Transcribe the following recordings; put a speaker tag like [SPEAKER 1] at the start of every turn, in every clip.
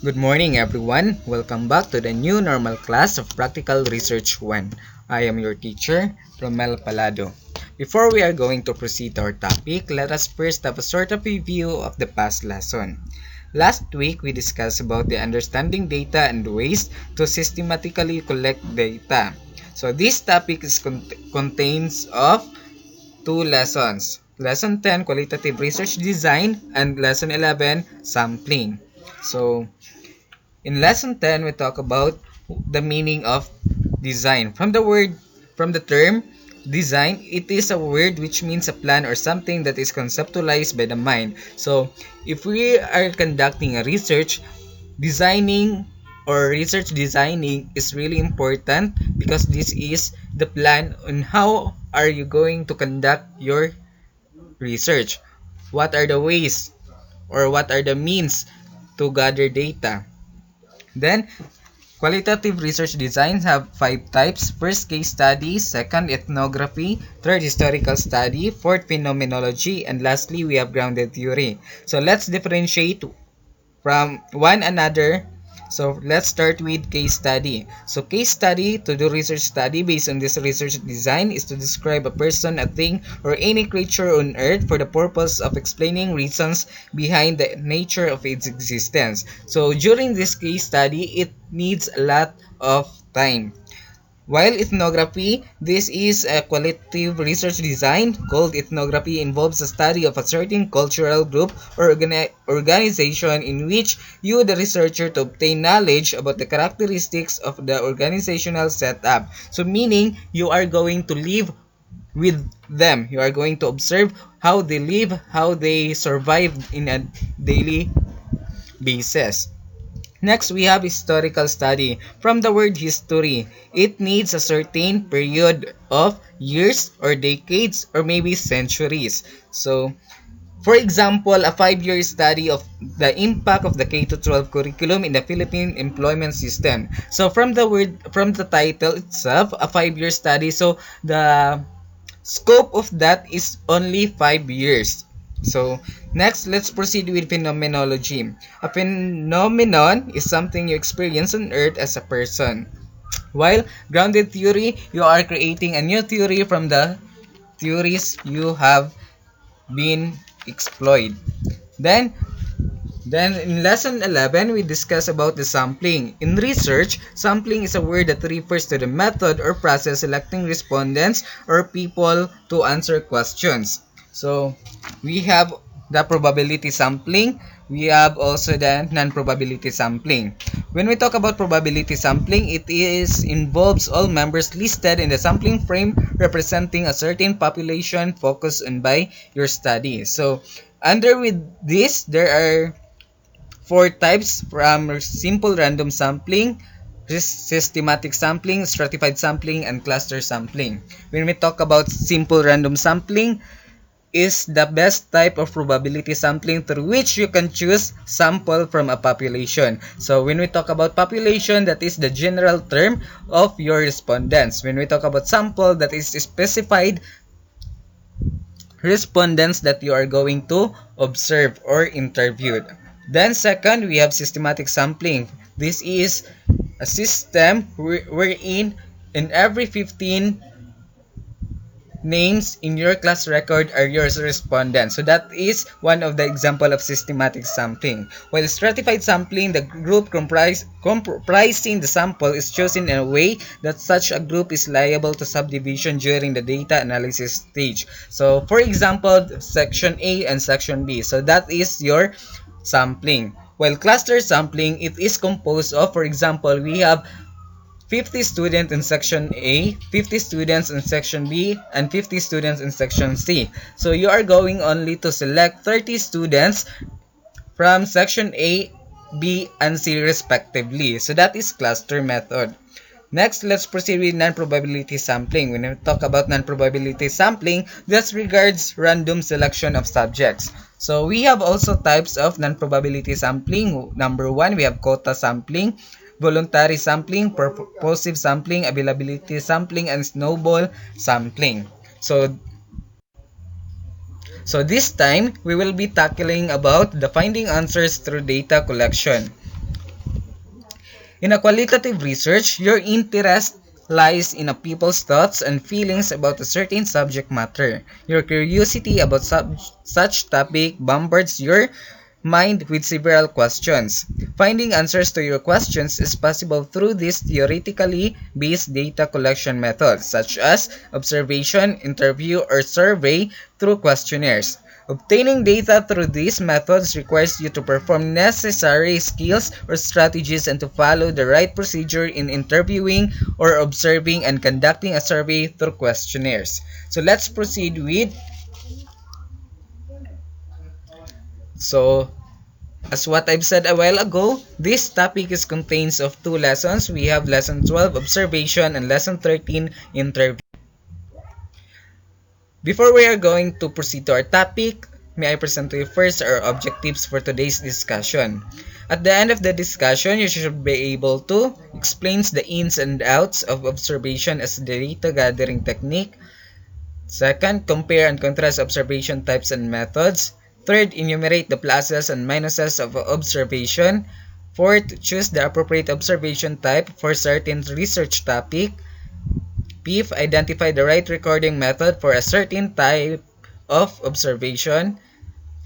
[SPEAKER 1] Good morning, everyone. Welcome back to the new normal class of Practical Research 1. I am your teacher, Romel Palado. Before we are going to proceed to our topic, let us first have a sort of review of the past lesson. Last week, we discussed about the understanding data and ways to systematically collect data. So this topic contains of two lessons. Lesson 10, Qualitative Research Design, and Lesson 11, Sampling. So, in lesson 10, we talk about the meaning of design. From the term design, it is a word which means a plan or something that is conceptualized by the mind. So, if we are conducting a research, designing or research designing is really important because this is the plan on how are you going to conduct your research. What are the ways or what are the means to gather data? Then, qualitative research designs have 5 types. First, case study. Second, ethnography. Third, historical study. Fourth, phenomenology. And lastly, we have grounded theory. So, let's differentiate from one another. So let's start with case study. So case study, to do research study based on this research design, is to describe a person, a thing, or any creature on earth for the purpose of explaining reasons behind the nature of its existence. So during this case study, it needs a lot of time. While ethnography, this is a qualitative research design called ethnography, involves a study of a certain cultural group or organization in which you, the researcher, to obtain knowledge about the characteristics of the organizational setup. So meaning, you are going to live with them. You are going to observe how they live, how they survive in a daily basis. Next, we have historical study. From the word history, it needs a certain period of years or decades or maybe centuries. So, for example, a 5-year study of the impact of the K-12 curriculum in the Philippine employment system. So, from the title itself, a 5-year study. So, the scope of that is only 5 years. So, next, let's proceed with phenomenology. A phenomenon is something you experience on Earth as a person. While grounded theory, you are creating a new theory from the theories you have been explored. Then in lesson 11, we discuss about the sampling. In research, sampling is a word that refers to the method or process selecting respondents or people to answer questions. So, we have the probability sampling. We have also the non-probability sampling. When we talk about probability sampling, it involves all members listed in the sampling frame representing a certain population focused on by your study. So, under with this, there are 4 types from simple random sampling, systematic sampling, stratified sampling, and cluster sampling. When we talk about simple random sampling, is the best type of probability sampling through which you can choose sample from a population. So when we talk about population, that is the general term of your respondents. When we talk about sample, that is specified respondents that you are going to observe or interview. Then second, we have systematic sampling. This is a system wherein in every 15 names in your class record are your respondents. So that is one of the example of systematic sampling. While stratified sampling, the group comprising the sample is chosen in a way that such a group is liable to subdivision during the data analysis stage. So for example, section A and section B. So that is your sampling. While cluster sampling, it is composed of, for example, we have 50 students in section A, 50 students in section B, and 50 students in section C. So you are going only to select 30 students from section A, B, and C respectively. So that is cluster method. Next, let's proceed with non-probability sampling. When we talk about non-probability sampling, this regards random selection of subjects. So we have also types of non-probability sampling. Number 1, we have quota sampling, voluntary sampling, purposive sampling, availability sampling, and snowball sampling. So this time, we will be tackling about the finding answers through data collection. In a qualitative research, your interest lies in a people's thoughts and feelings about a certain subject matter. Your curiosity about such topic bombards your mind with several questions. Finding answers to your questions is possible through these theoretically based data collection methods, such as observation, interview, or survey through questionnaires. Obtaining data through these methods requires you to perform necessary skills or strategies and to follow the right procedure in interviewing or observing and conducting a survey through questionnaires. So let's proceed with as what I've said a while ago, this topic is contains of two lessons. We have lesson 12 observation and lesson 13 interview. Before we are going to proceed to our topic, may I present to you first our objectives for today's discussion. At the end of the discussion, you should be able to explain the ins and outs of observation as the data gathering technique. Second, compare and contrast observation types and methods. Third, enumerate the pluses and minuses of observation. Fourth, choose the appropriate observation type for certain research topic. Fifth, identify the right recording method for a certain type of observation.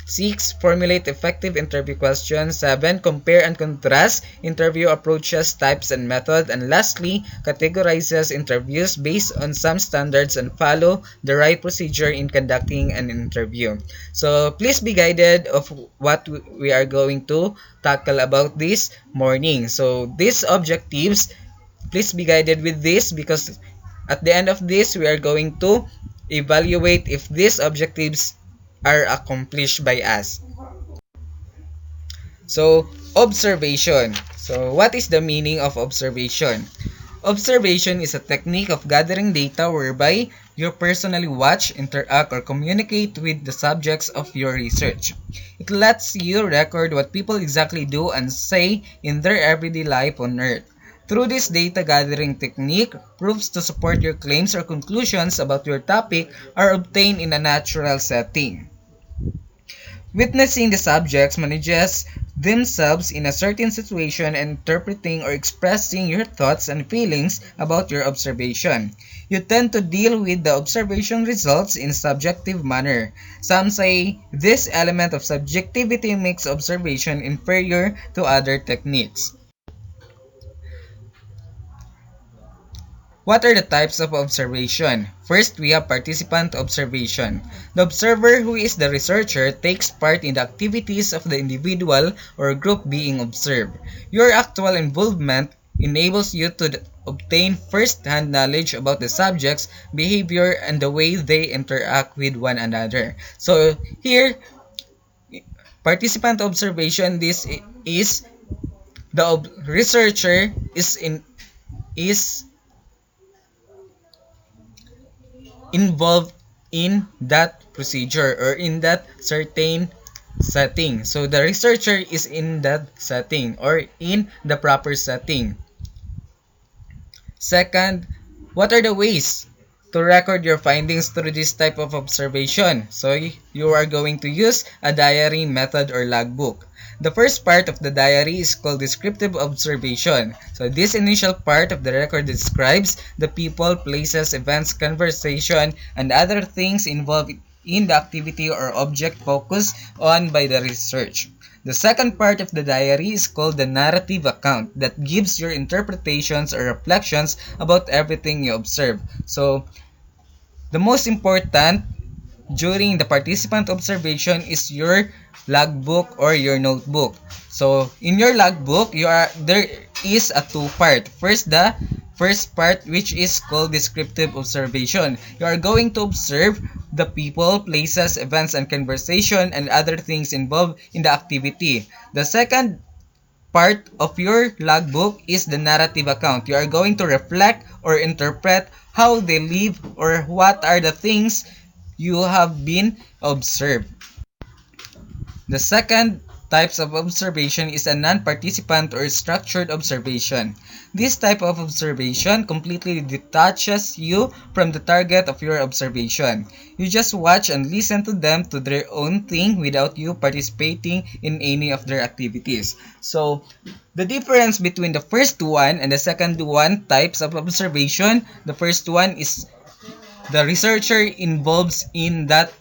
[SPEAKER 1] 6. Formulate effective interview questions. 7. Compare and contrast interview approaches, types, and methods. And lastly, categorizes interviews based on some standards and follow the right procedure in conducting an interview. So please be guided of what we are going to tackle about this morning. So these objectives, please be guided with this because at the end of this, we are going to evaluate if these objectives are accomplished by us. So, observation. So, what is the meaning of observation? Observation is a technique of gathering data whereby you personally watch, interact, or communicate with the subjects of your research. It lets you record what people exactly do and say in their everyday life on Earth. Through this data gathering technique, proofs to support your claims or conclusions about your topic are obtained in a natural setting. Witnessing the subjects manages themselves in a certain situation and interpreting or expressing your thoughts and feelings about your observation. You tend to deal with the observation results in a subjective manner. Some say this element of subjectivity makes observation inferior to other techniques. What are the types of observation? First, we have participant observation. The observer, who is the researcher, takes part in the activities of the individual or group being observed. Your actual involvement enables you to obtain first-hand knowledge about the subject's behavior and the way they interact with one another. So here, participant observation, this is the researcher is involved in that procedure or in that certain setting. So the researcher is in that setting or in the proper setting. Second, what are the ways to record your findings through this type of observation? So you are going to use a diary method or logbook. The first part of the diary is called descriptive observation. So this initial part of the record describes the people, places, events, conversation, and other things involved in the activity or object focused on by the research. The second part of the diary is called the narrative account that gives your interpretations or reflections about everything you observe. So the most important during the participant observation is your logbook or your notebook. So in your logbook, there is a two-part. First, the first part, which is called descriptive observation. You are going to observe the people, places, events, and conversation and other things involved in the activity. The second part of your logbook is the narrative account. You are going to reflect or interpret how they live or what are the things you have been observed. The second types of observation is a non-participant or structured observation. This type of observation completely detaches you from the target of your observation. You just watch and listen to them to their own thing without you participating in any of their activities. So, the difference between the first one and the second one types of observation, the first one is the researcher involves in that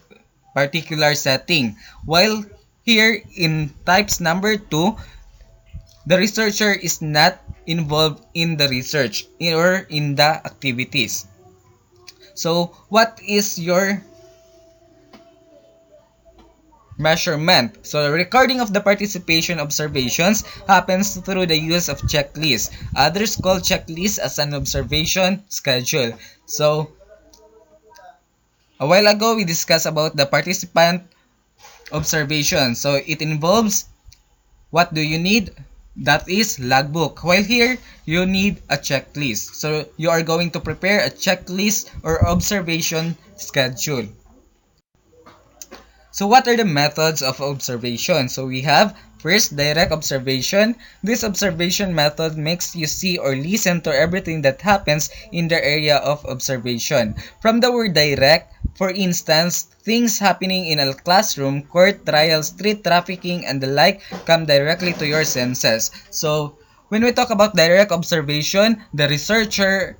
[SPEAKER 1] particular setting, while here in types number 2, the researcher is not involved in the research or in the activities. So, what is your measurement? So, the recording of the participation observations happens through the use of checklists. Others call checklists as an observation schedule. So, a while ago, we discussed about the participant observation. So, it involves what do you need? That is logbook. While here, you need a checklist. So, you are going to prepare a checklist or observation schedule. So, what are the methods of observation? So, we have first, direct observation. This observation method makes you see or listen to everything that happens in the area of observation. From the word direct, for instance, things happening in a classroom, court, trial, street trafficking, and the like come directly to your senses. So, when we talk about direct observation, the researcher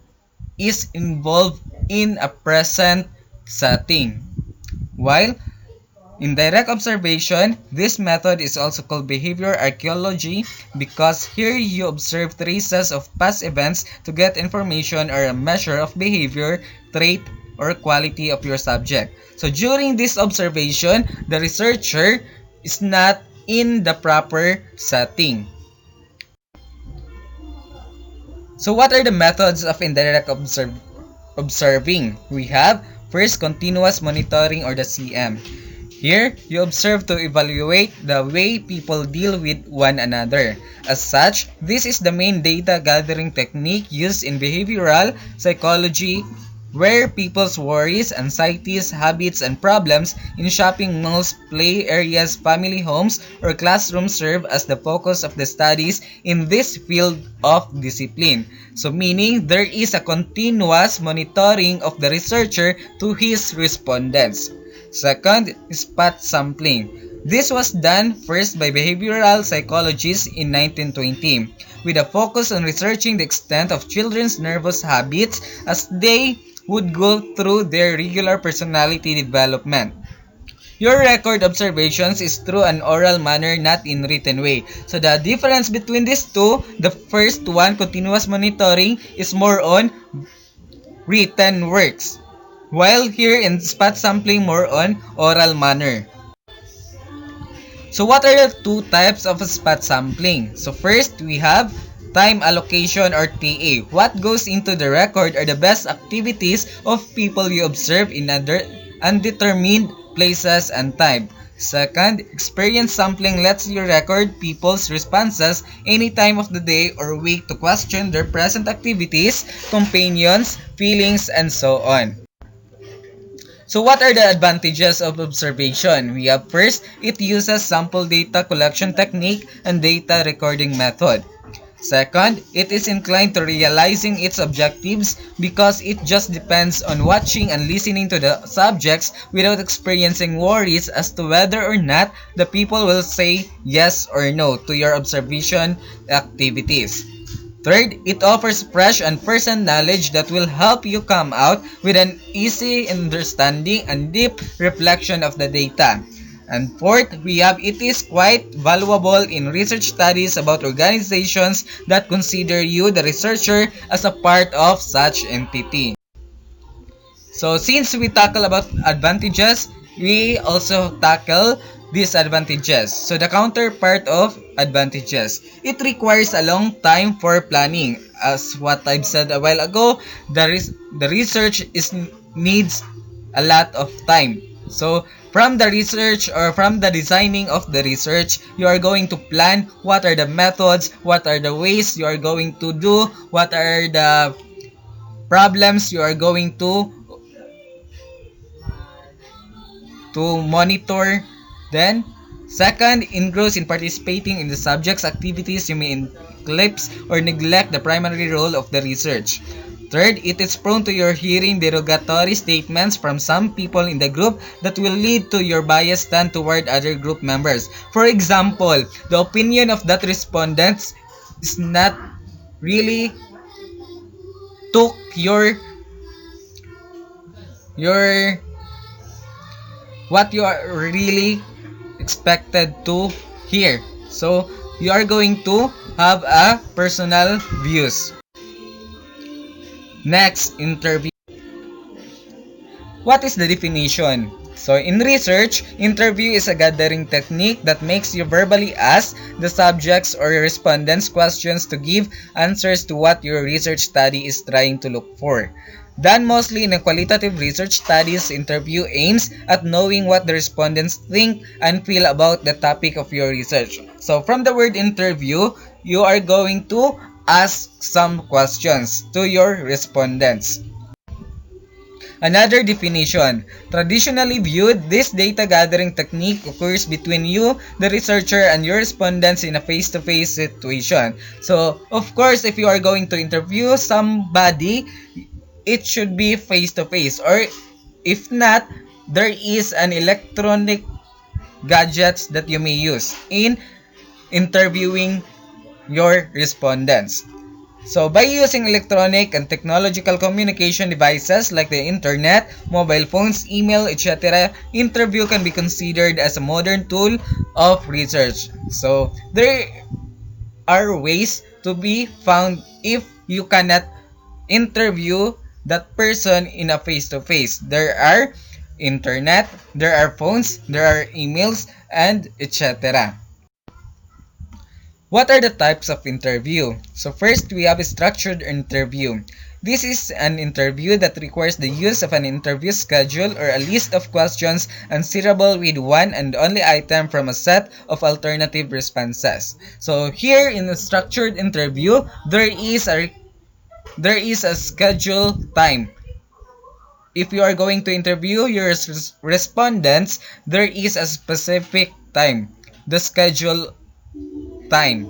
[SPEAKER 1] is involved in a present setting. While in direct observation, this method is also called behavior archaeology because here you observe traces of past events to get information or a measure of behavior, trait, or quality of your subject. So during this observation, the researcher is not in the proper setting. So what are the methods of indirect observing? We have first, continuous monitoring or the CM. Here, you observe to evaluate the way people deal with one another. As such, this is the main data gathering technique used in behavioral psychology where people's worries, anxieties, habits, and problems in shopping malls, play areas, family homes, or classrooms serve as the focus of the studies in this field of discipline. So meaning there is a continuous monitoring of the researcher to his respondents. Second, spot sampling. This was done first by behavioral psychologists in 1920 with a focus on researching the extent of children's nervous habits as they would go through their regular personality development. Your record observations is through an oral manner, not in written way. So the difference between these two, the first one, continuous monitoring, is more on written works. While here in spot sampling, more on oral manner. So what are the two types of spot sampling? So first, we have time allocation or TA. What goes into the record are the best activities of people you observe in undetermined places and time. Second, experience sampling lets you record people's responses any time of the day or week to question their present activities, companions, feelings, and so on. So what are the advantages of observation? We have first, it uses sample data collection technique and data recording method. Second, it is inclined to realizing its objectives because it just depends on watching and listening to the subjects without experiencing worries as to whether or not the people will say yes or no to your observation activities. Third, it offers fresh and first-hand knowledge that will help you come out with an easy understanding and deep reflection of the data. And fourth, we have it is quite valuable in research studies about organizations that consider you, the researcher, as a part of such entity. So since we tackle about advantages, we also tackle disadvantages. So the counterpart of advantages. It requires a long time for planning. As what I've said a while ago, the research needs a lot of time. So from the research or from the designing of the research, you are going to plan what are the methods, what are the ways you are going to do, what are the problems you are going to monitor. Then Second, engross in participating in the subject's activities, you may eclipse or neglect the primary role of the research. Third, it is prone to your hearing derogatory statements from some people in the group that will lead to your bias stand toward other group members. For example, the opinion of that respondent is not really took your what you are really expected to hear. So you are going to have a personal views. Next, interview. What is the definition? So in research, interview is a gathering technique that makes you verbally ask the subjects or respondents questions to give answers to what your research study is trying to look for. Done mostly in a qualitative research studies, interview aims at knowing what the respondents think and feel about the topic of your research. So from the word interview, you are going to ask some questions to your respondents. Another definition. Traditionally viewed, this data gathering technique occurs between you, the researcher, and your respondents in a face-to-face situation. So, of course, if you are going to interview somebody, it should be face-to-face. Or if not, there is an electronic gadgets that you may use in interviewing your respondents. So, by using electronic and technological communication devices like the internet, mobile phones, email, etc., interview can be considered as a modern tool of research. So, there are ways to be found if you cannot interview that person in a face-to-face. There are internet, there are phones, there are emails, and etc. What are the types of interview? So first, we have a structured interview. This is an interview that requires the use of an interview schedule or a list of questions answerable with one and only item from a set of alternative responses. So here in a structured interview, there is a schedule time. If you are going to interview your respondents, there is a specific time, the schedule time.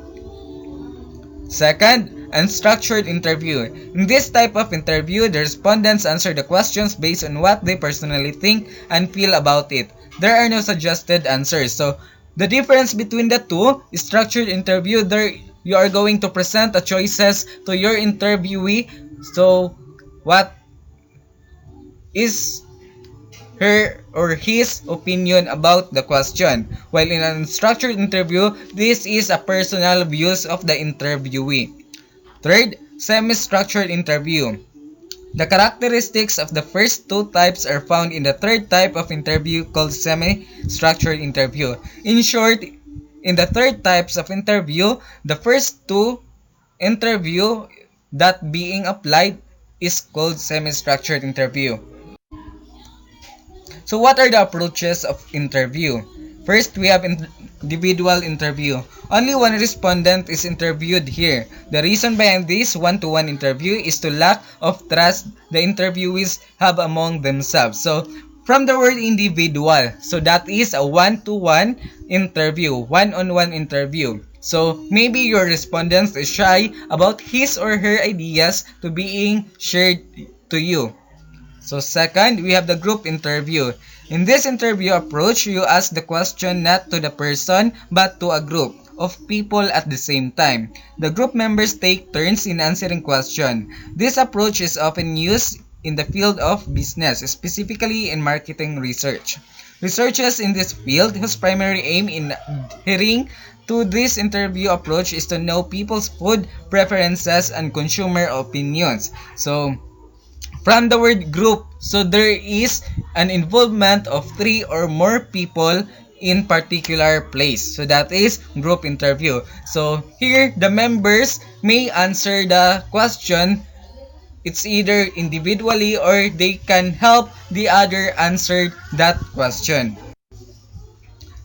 [SPEAKER 1] Second, unstructured interview. In this type of interview, the respondents answer the questions based on what they personally think and feel about it. There are no suggested answers. So, the difference between the two is structured interview. There, you are going to present the choices to your interviewee. So, what is her or his opinion about the question. While in an unstructured interview, this is a personal views of the interviewee. Third, semi-structured interview. The characteristics of the first two types are found in the third type of interview called semi-structured interview. In short, in the third types of interview, the first two interview that being applied is called semi-structured interview. So what are the approaches of interview? First, we have individual interview. Only one respondent is interviewed here. The reason behind this one-to-one interview is to lack of trust the interviewees have among themselves. So, from the word individual, so that is a one-to-one interview, one-on-one interview. So, maybe your respondent is shy about his or her ideas to being shared to you. So second, we have the group interview. In this interview approach, you ask the question not to the person but to a group of people at the same time. The group members take turns in answering question. This approach is often used in the field of business, specifically in marketing research. Researchers in this field whose primary aim in adhering to this interview approach is to know people's food preferences and consumer opinions. So, from the word group, so there is an involvement of 3 or more people in particular place. So that is group interview. So here, the members may answer the question. It's either individually or they can help the other answer that question.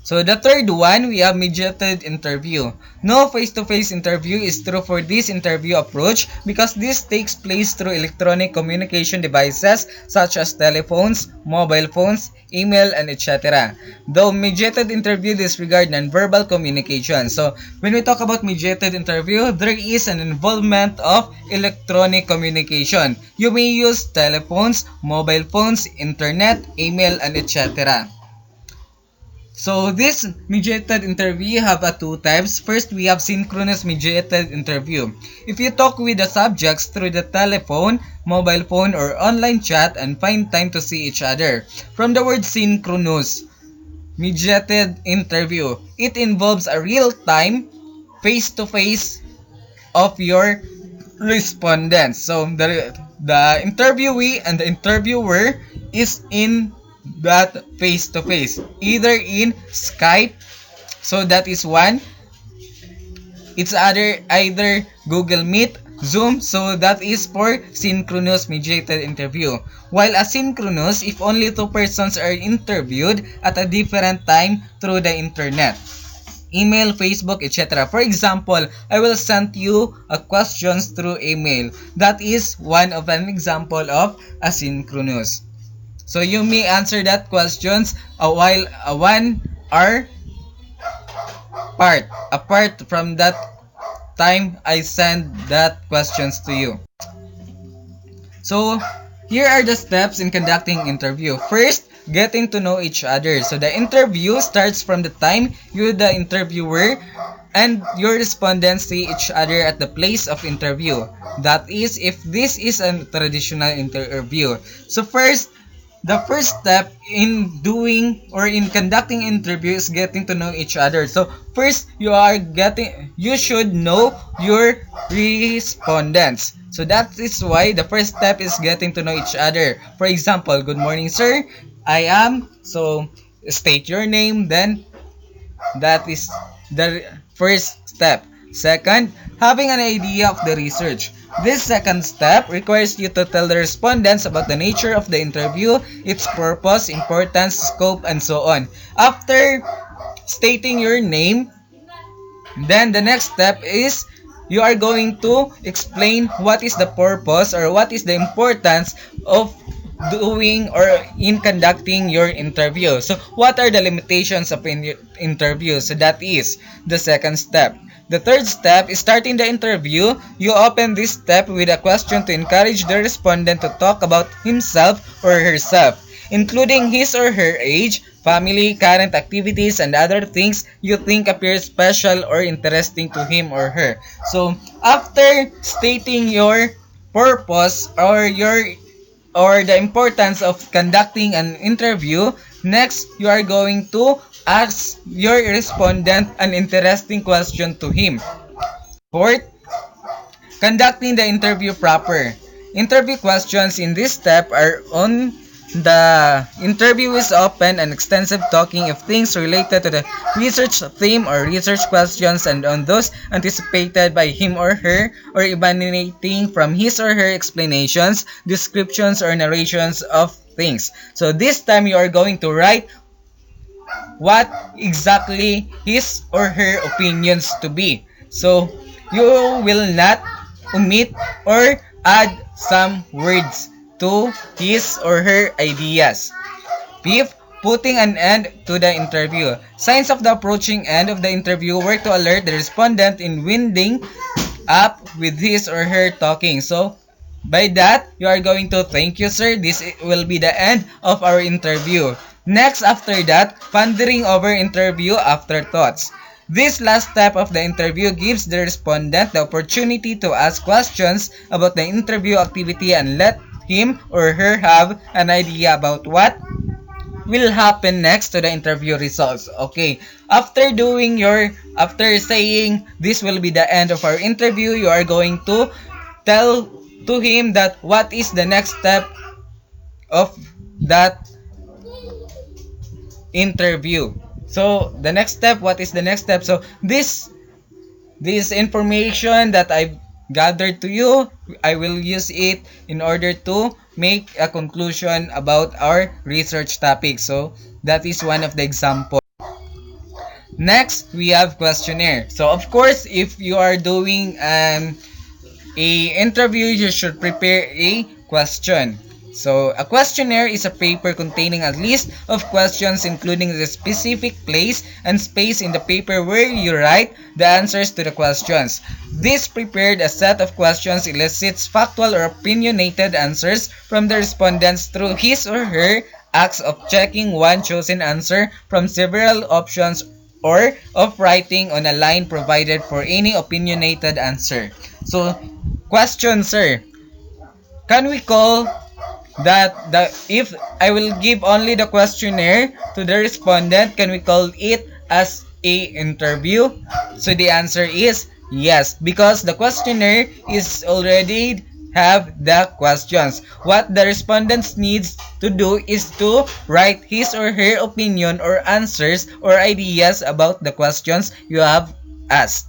[SPEAKER 1] So the third one, we have mediated interview. No face-to-face interview is true for this interview approach because this takes place through electronic communication devices such as telephones, mobile phones, email, and etc. Though mediated interview disregard non-verbal communication. So when we talk about mediated interview, there is an involvement of electronic communication. You may use telephones, mobile phones, internet, email, and etc. So this mediated interview have two types. First, we have synchronous mediated interview. If you talk with the subjects through the telephone, mobile phone, or online chat and find time to see each other. From the word synchronous mediated interview, it involves a real-time, face-to-face of your respondents. So the interviewee and the interviewer is in that face-to-face, either in Skype, so that is one. It's either Google Meet, Zoom, so that is for synchronous mediated interview. While asynchronous, if only two persons are interviewed at a different time through the internet, email, Facebook, etc. For example, I will send you a questions through email. That is one of an example of asynchronous. So you may answer that questions while 1 hour apart from that time I send that questions to you. So here are the steps in conducting interview. First, getting to know each other. So the interview starts from the time you, the interviewer, and your respondents see each other at the place of interview. That is, if this is a traditional interview. So the first step in doing or in conducting interview is getting to know each other. So first, you should know your respondents. So that is why the first step is getting to know each other. For example, good morning, sir. I am. So state your name. Then that is the first step. Second, having an idea of the research. This second step requires you to tell the respondents about the nature of the interview, its purpose, importance, scope, and so on. After stating your name, then the next step is you are going to explain what is the purpose or what is the importance of doing or in conducting your interview. So what are the limitations of interview? So that is the second step. The third step is starting the interview. You open this step with a question to encourage the respondent to talk about himself or herself, including his or her age, family, current activities, and other things you think appear special or interesting to him or her. So after stating your purpose or the importance of conducting an interview, next you are going to ask your respondent an interesting question to him. Fourth, conducting the interview proper. Interview questions in this step are on the interview is open and extensive talking of things related to the research theme or research questions and on those anticipated by him or her or emanating from his or her explanations, descriptions, or narrations of things. So this time you are going to write what exactly his or her opinions to be. So you will not omit or add some words to his or her ideas. Fifth, putting an end to the interview. Signs of the approaching end of the interview were to alert the respondent in winding up with his or her talking. So by that, you are going to thank you, sir. This will be the end of our interview. Next, after that, pondering over interview afterthoughts. This last step of the interview gives the respondent the opportunity to ask questions about the interview activity and let him or her have an idea about what will happen next to the interview results. Okay, after saying this will be the end of our interview, you are going to tell to him that what is the next step of that interview. So the next step, what is the next step? So this information that I've gathered to you, I will use it in order to make a conclusion about our research topic. So that is one of the examples. Next, we have questionnaire. So of course, if you are doing a interview, you should prepare a question. So a questionnaire is a paper containing a list of questions including the specific place and space in the paper where you write the answers to the questions. This prepared a set of questions elicits factual or opinionated answers from the respondents through his or her acts of checking one chosen answer from several options or of writing on a line provided for any opinionated answer. So, question, sir. Can we call that the if I will give only the questionnaire to the respondent, can we call it as a interview? So the answer is yes, because the questionnaire is already have the questions. What the respondents needs to do is to write his or her opinion or answers or ideas about the questions you have asked.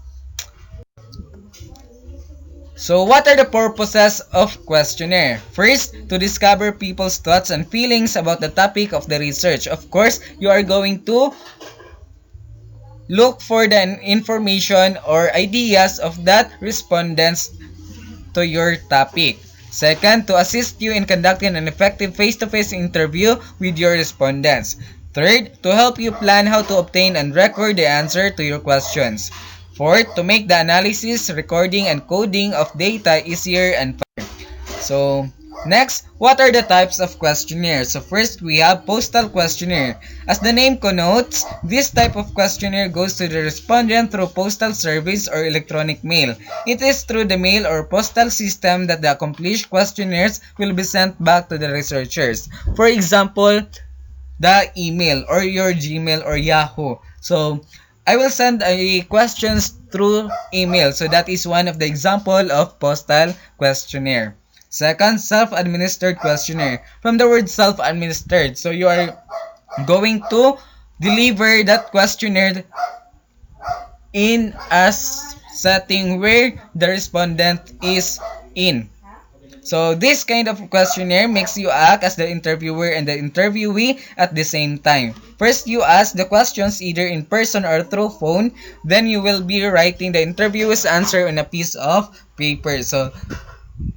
[SPEAKER 1] So what are the purposes of questionnaire? First, to discover people's thoughts and feelings about the topic of the research. Of course, you are going to look for the information or ideas of that respondents to your topic. Second, to assist you in conducting an effective face-to-face interview with your respondents. Third, to help you plan how to obtain and record the answer to your questions. Fourth, to make the analysis, recording, and coding of data easier and faster. So, next, what are the types of questionnaires? So first, we have postal questionnaire. As the name connotes, this type of questionnaire goes to the respondent through postal service or electronic mail. It is through the mail or postal system that the accomplished questionnaires will be sent back to the researchers. For example, the email or your Gmail or Yahoo. So, I will send a questions through email. So that is one of the example of postal questionnaire. Second, self-administered questionnaire. From the word self-administered, so you are going to deliver that questionnaire in a setting where the respondent is in. So this kind of questionnaire makes you act as the interviewer and the interviewee at the same time. First, you ask the questions either in person or through phone. Then you will be writing the interviewer's answer on a piece of paper. So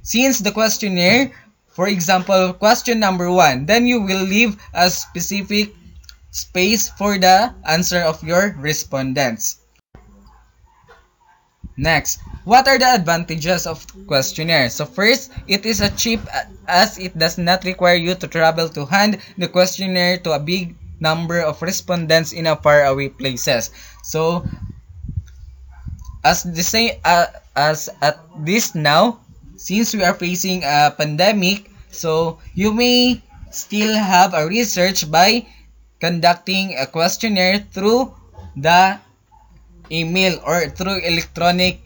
[SPEAKER 1] since the questionnaire, for example, question number 1, then you will leave a specific space for the answer of your respondents. Next, what are the advantages of questionnaire? So first, it is a cheap as it does not require you to travel to hand the questionnaire to a big number of respondents in a faraway places. So as the same as at this now, since we are facing a pandemic, so you may still have a research by conducting a questionnaire through the email or through electronic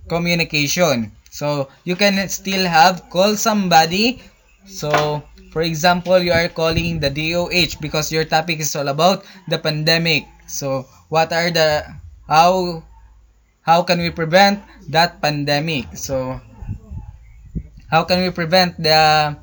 [SPEAKER 1] communication. So you can still have call somebody. So for example, you are calling the DOH because your topic is all about the pandemic. So what are the how can we prevent that pandemic? So how can we prevent the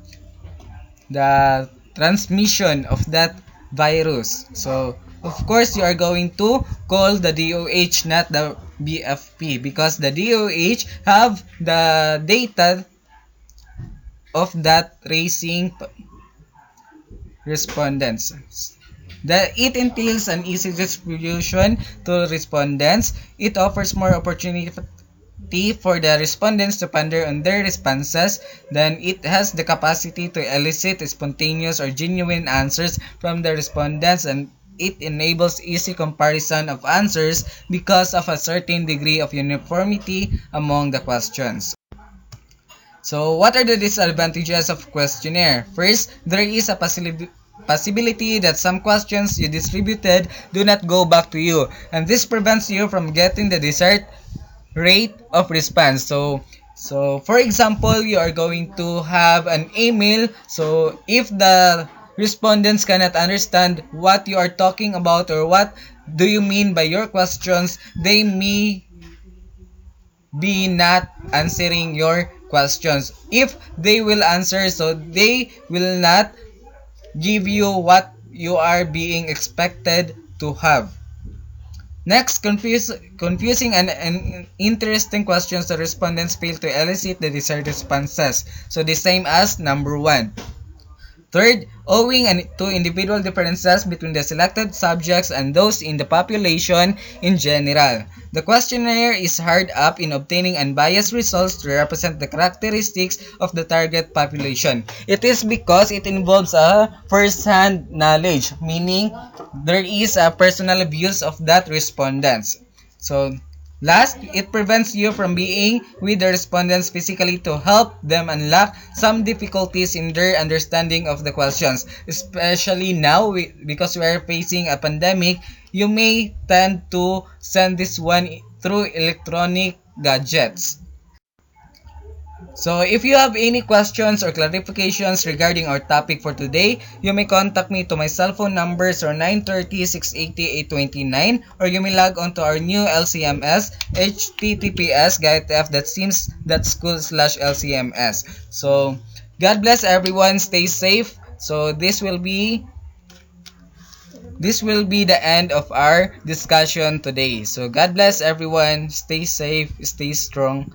[SPEAKER 1] transmission of that virus? So of course, you are going to call the DOH, not the BFP, because the DOH have the data of that tracing respondents. It entails an easy distribution to respondents. It offers more opportunity for the respondents to ponder on their responses. Then it has the capacity to elicit spontaneous or genuine answers from the respondents, and it enables easy comparison of answers because of a certain degree of uniformity among the questions. So, what are the disadvantages of questionnaire? First, there is a possibility that some questions you distributed do not go back to you, and this prevents you from getting the desired rate of response. So for example, you are going to have an email. So if the respondents cannot understand what you are talking about or what do you mean by your questions, they may be not answering your questions. If they will answer, so they will not give you what you are being expected to have. Next, confusing and interesting questions the respondents fail to elicit the desired responses. So the same as number 1. Third, owing to individual differences between the selected subjects and those in the population in general. The questionnaire is hard up in obtaining unbiased results to represent the characteristics of the target population. It is because it involves a first-hand knowledge, meaning there is a personal views of that respondents. So, last, it prevents you from being with the respondents physically to help them unlock some difficulties in their understanding of the questions. Especially now, because we are facing a pandemic, you may tend to send this one through electronic gadgets. So if you have any questions or clarifications regarding our topic for today, you may contact me to my cell phone numbers or 930-680-829, or you may log on to our new LCMS https://guidef.sims.school/lcms. So God bless everyone, stay safe. So this will be the end of our discussion today. So God bless everyone, stay safe, stay strong.